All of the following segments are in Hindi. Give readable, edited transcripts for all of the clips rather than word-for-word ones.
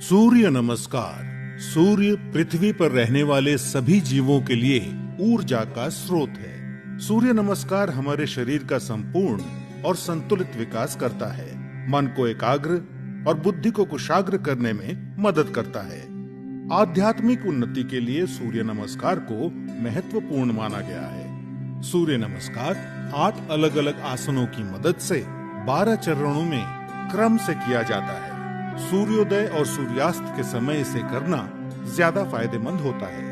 सूर्य नमस्कार। सूर्य पृथ्वी पर रहने वाले सभी जीवों के लिए ऊर्जा का स्रोत है। सूर्य नमस्कार हमारे शरीर का संपूर्ण और संतुलित विकास करता है, मन को एकाग्र और बुद्धि को कुशाग्र करने में मदद करता है। आध्यात्मिक उन्नति के लिए सूर्य नमस्कार को महत्वपूर्ण माना गया है। सूर्य नमस्कार 8 अलग अलग आसनों की मदद से 12 चरणों में क्रम से किया जाता है। सूर्योदय और सूर्यास्त के समय इसे करना ज्यादा फायदेमंद होता है।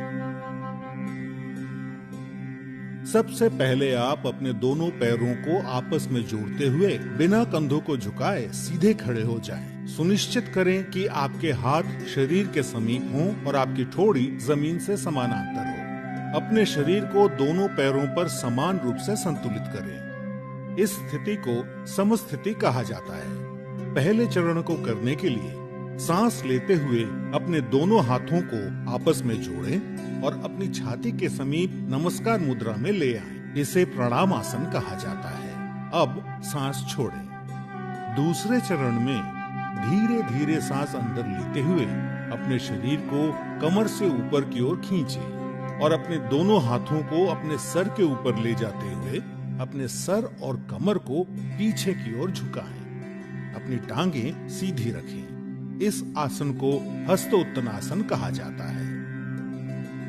सबसे पहले आप अपने दोनों पैरों को आपस में जोड़ते हुए बिना कंधों को झुकाए सीधे खड़े हो जाएं। सुनिश्चित करें कि आपके हाथ शरीर के समीप हों और आपकी ठोड़ी जमीन से समानांतर हो। अपने शरीर को दोनों पैरों पर समान रूप से संतुलित करें। इस स्थिति को समस्थिति कहा जाता है। पहले चरण को करने के लिए सांस लेते हुए अपने दोनों हाथों को आपस में जोड़ें और अपनी छाती के समीप नमस्कार मुद्रा में ले आएं। इसे प्रणाम आसन कहा जाता है। अब सांस छोड़ें। दूसरे चरण में धीरे धीरे सांस अंदर लेते हुए अपने शरीर को कमर से ऊपर की ओर खींचें और अपने दोनों हाथों को अपने सर के ऊपर ले जाते हुए अपने सर और कमर को पीछे की ओर झुकाएं। अपनी टांगें सीधी रखें। इस आसन को हस्तोत्तनासन कहा जाता है।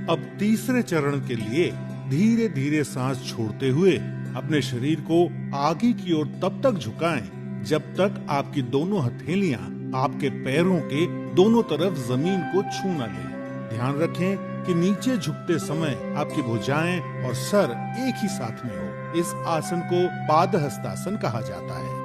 अब तीसरे चरण के लिए धीरे धीरे सांस छोड़ते हुए अपने शरीर को आगे की ओर तब तक झुकाएं जब तक आपकी दोनों हथेलियां आपके पैरों के दोनों तरफ जमीन को छू न लें। ध्यान रखें कि नीचे झुकते समय आपकी भुजाएं और सर एक ही साथ में हो। इस आसन को पादहस्तासन कहा जाता है।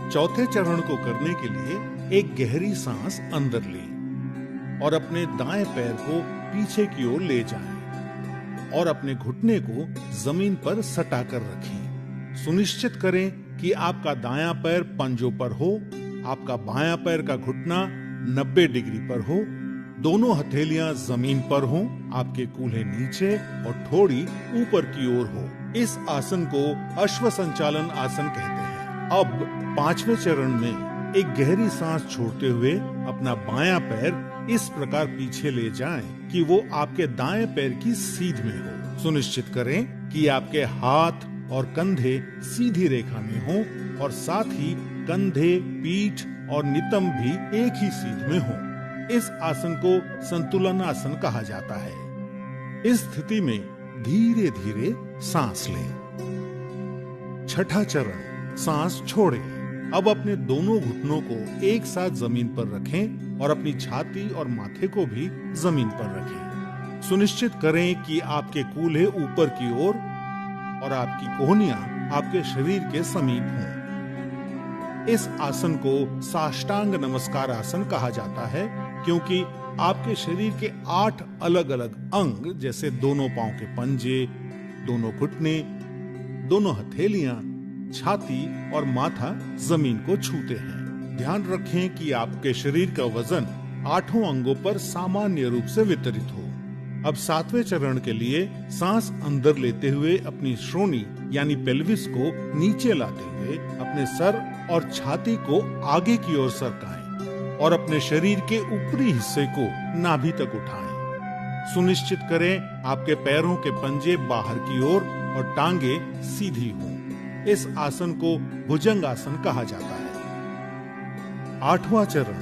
चौथे चरण को करने के लिए एक गहरी सांस अंदर लें और अपने दाएं पैर को पीछे की ओर ले जाएं और अपने घुटने को जमीन पर सटा कर रखें। सुनिश्चित करें कि आपका दायां पैर पंजों पर हो, आपका बायां पैर का घुटना 90 डिग्री पर हो, दोनों हथेलियां जमीन पर हों, आपके कूल्हे नीचे और ठोड़ी ऊपर की ओर हो। इस आसन को अश्व संचालन आसन कहते हैं। अब पांचवें चरण में एक गहरी सांस छोड़ते हुए अपना बायां पैर इस प्रकार पीछे ले जाएं कि वो आपके दाएं पैर की सीध में हो। सुनिश्चित करें कि आपके हाथ और कंधे सीधी रेखा में हों और साथ ही कंधे, पीठ और नितंब भी एक ही सीध में हों। इस आसन को संतुलन आसन कहा जाता है। इस स्थिति में धीरे धीरे सांस लें। छठा चरण, सांस छोड़ें। अब अपने दोनों घुटनों को एक साथ जमीन पर रखें और अपनी छाती और माथे को भी जमीन पर रखें। सुनिश्चित करें कि आपके कूल्हे ऊपर की ओर और आपकी कोहनियां आपके शरीर के समीप हों। इस आसन को साष्टांग नमस्कार आसन कहा जाता है क्योंकि आपके शरीर के 8 अलग अलग अंग जैसे दोनों पांव के पंजे, दोनों घुटने, दोनों हथेलियां, छाती और माथा जमीन को छूते हैं। ध्यान रखें कि आपके शरीर का वजन 8 अंगों पर सामान्य रूप से वितरित हो। अब 7वें चरण के लिए सांस अंदर लेते हुए अपनी श्रोणी यानी पेल्विस को नीचे लाते हुए अपने सर और छाती को आगे की ओर सरकाएं और अपने शरीर के ऊपरी हिस्से को नाभि तक उठाएं। सुनिश्चित करें आपके पैरों के पंजे बाहर की ओर और टांगे सीधी हों। इस आसन को भुजंग आसन कहा जाता है। 8वां चरण,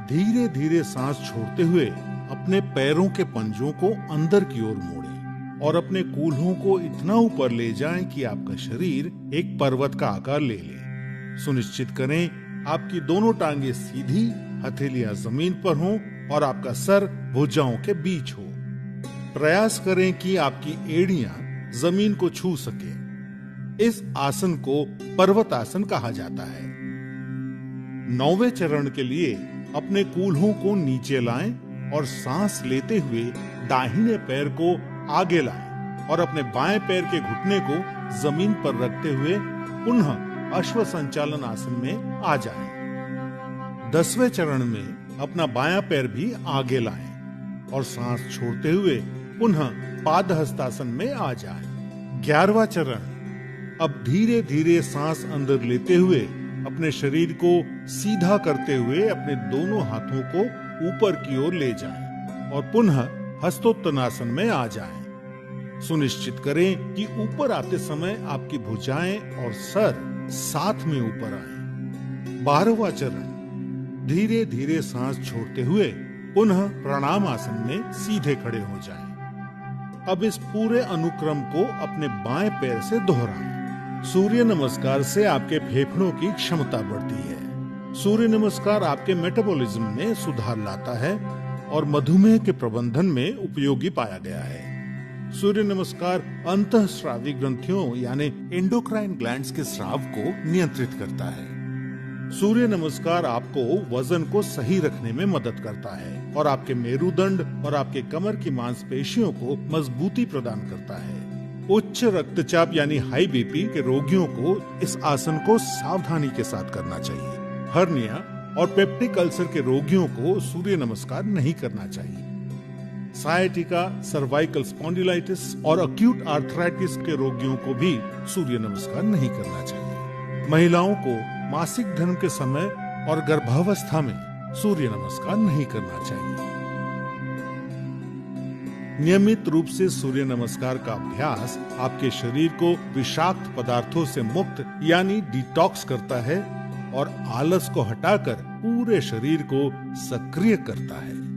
धीरे धीरे सांस छोड़ते हुए अपने पैरों के पंजों को अंदर की ओर मोड़ें और अपने कूल्हों को इतना ऊपर ले जाएं कि आपका शरीर एक पर्वत का आकार ले ले। सुनिश्चित करें आपकी दोनों टांगे सीधी, हथेलियां जमीन पर हों और आपका सर भुजाओं के बीच हो। प्रयास करें कि आपकी एड़ियां जमीन को छू सके। इस आसन को पर्वत आसन कहा जाता है। 9वें चरण के लिए अपने कूल्हों को नीचे लाएं और सांस लेते हुए दाहिने पैर को आगे लाएं और अपने बाएं पैर के घुटने को जमीन पर रखते हुए पुनः अश्व संचालन आसन में आ जाएं। 10वें चरण में अपना बायां पैर भी आगे लाएं और सांस छोड़ते हुए पुनः पादहस्तासन में आ जाएं। 11वां चरण, अब धीरे धीरे सांस अंदर लेते हुए अपने शरीर को सीधा करते हुए अपने दोनों हाथों को ऊपर की ओर ले जाएं और पुनः हस्तोत्तनासन में आ जाएं। सुनिश्चित करें कि ऊपर आते समय आपकी भुजाएं और सर साथ में ऊपर आए। 12वां चरण, धीरे धीरे सांस छोड़ते हुए पुनः प्रणाम आसन में सीधे खड़े हो जाएं। अब इस पूरे अनुक्रम को अपने बाएं पैर से दोहराएं। सूर्य नमस्कार से आपके फेफड़ों की क्षमता बढ़ती है। सूर्य नमस्कार आपके मेटाबॉलिज्म में सुधार लाता है और मधुमेह के प्रबंधन में उपयोगी पाया गया है। सूर्य नमस्कार अंतःस्रावी ग्रंथियों यानी एंडोक्राइन ग्लैंड्स के स्राव को नियंत्रित करता है। सूर्य नमस्कार आपको वजन को सही रखने में मदद करता है और आपके मेरुदंड और आपके कमर की मांसपेशियों को मजबूती प्रदान करता है। उच्च रक्तचाप यानी हाई बीपी के रोगियों को इस आसन को सावधानी के साथ करना चाहिए। हर्निया और पेप्टिक अल्सर के रोगियों को सूर्य नमस्कार नहीं करना चाहिए। सायटिका, सर्वाइकल स्पॉन्डिलाइटिस और अक्यूट आर्थराइटिस के रोगियों को भी सूर्य नमस्कार नहीं करना चाहिए। महिलाओं को मासिक धर्म के समय और गर्भावस्था में सूर्य नमस्कार नहीं करना चाहिए। नियमित रूप से सूर्य नमस्कार का अभ्यास आपके शरीर को विषाक्त पदार्थों से मुक्त यानी डिटॉक्स करता है और आलस को हटाकर पूरे शरीर को सक्रिय करता है।